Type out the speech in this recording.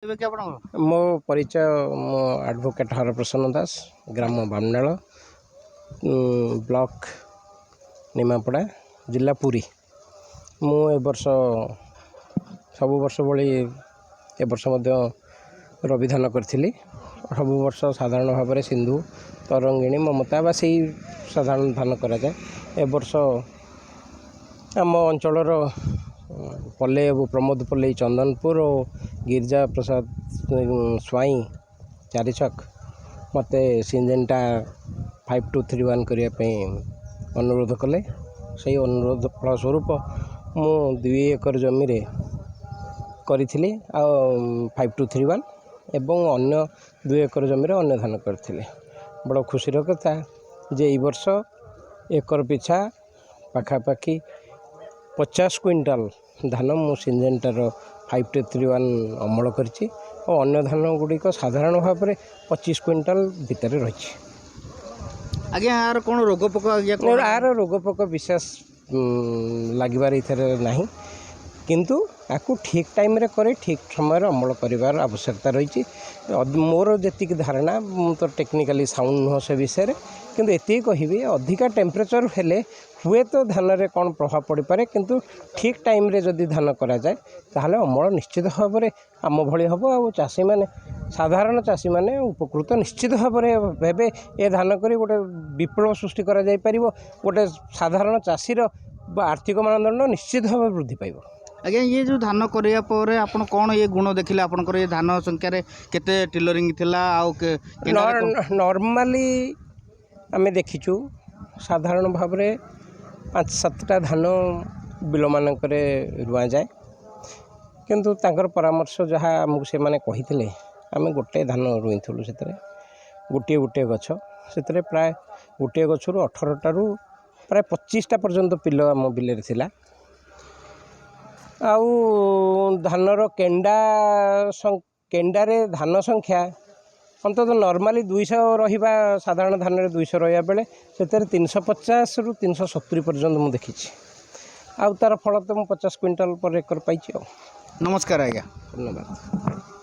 परिचय कि आपन मो परिचय मो एडवोकेट हरप्रसन्न दास ग्राम बामनाल ब्लॉक निमापड़ा जिला पुरी मु ए वर्ष सब वर्ष भली ए वर्ष रवि धान करी सब वर्ष साधारण भाव में सिंधु तरंगिणी ममता बा से साधारण धान करा जाए ए वर्ष आम अंचलर पल्ले प्रमोद पल्ले चंदनपुर और गिरिजा प्रसाद स्वाई चारिछक मत सिंजेनटा 5231 करने अनुरोध कले से अनुरोध फलस्वरूप मु 2 एकर जमी करी 5231 एवं अन्य 2 एकर जमी अन्य धान करी बड़ खुशी कथा जे वर्ष एकर पिछा पाखापाखि 50 क्विंटाल धान मु सिंजेनटार 5231 अमल करी और अन्य धान गुड़िक साधारण भाव में 25 क्विंटाल भितर रही। आज्ञा यार कौन रोग पोक यार रोग पोक विशेष लगे ना किंतु आपको ठीक टाइम रे करे ठीक समय अमल कर आवश्यकता रही मोर जी धारणा तो टेक्निकली साउंड नुह से विषय किंतु एति कहि अधिका टेम्परेचर हेले हुए तो धान रे कौन प्रभाव पड़ पारे किंतु ठीक टाइम रे जदि धान करा जाए ताहले अमल निश्चित भाव में आम भली हम आ चाषी मैंने साधारण चाषी मैंने उपकृत निश्चित भाव में हेबे ए धान करी गोटे विप्लव सृष्टि करा जाय परिबो गोटे साधारण चाषीर आर्थिक मानदंड निश्चित भाव वृद्धि पाइबो। आज्ञा ये जो धान करिया पर आपण कौन ये गुण देखिले आपनकर ये धान संख्या रे केते टिलरिंग थिला आउ नॉर्मली आमे देखिचु साधारण भाव में 5-7टा धान बिल मानक रुआ जाए किंतु तांकर परामर्श जहाँ आमको से माने कही आम गोटे धान रुईलु से गोटे गोटे गछ से प्राय गोटे गचरू 18टारू प्राय 25टा पर्यंत पिल आम बिल थिला आउ धानर केंडारे धान संख्या अंततः नॉर्मली 200 रहिबा साधारण धान 200 रहा बेले से 350 रु 370 पर्यंत मुझे देखी आउ तार फल तो 50 क्विंटाल पर एकर पाई। नमस्कार आज्ञा धन्यवाद।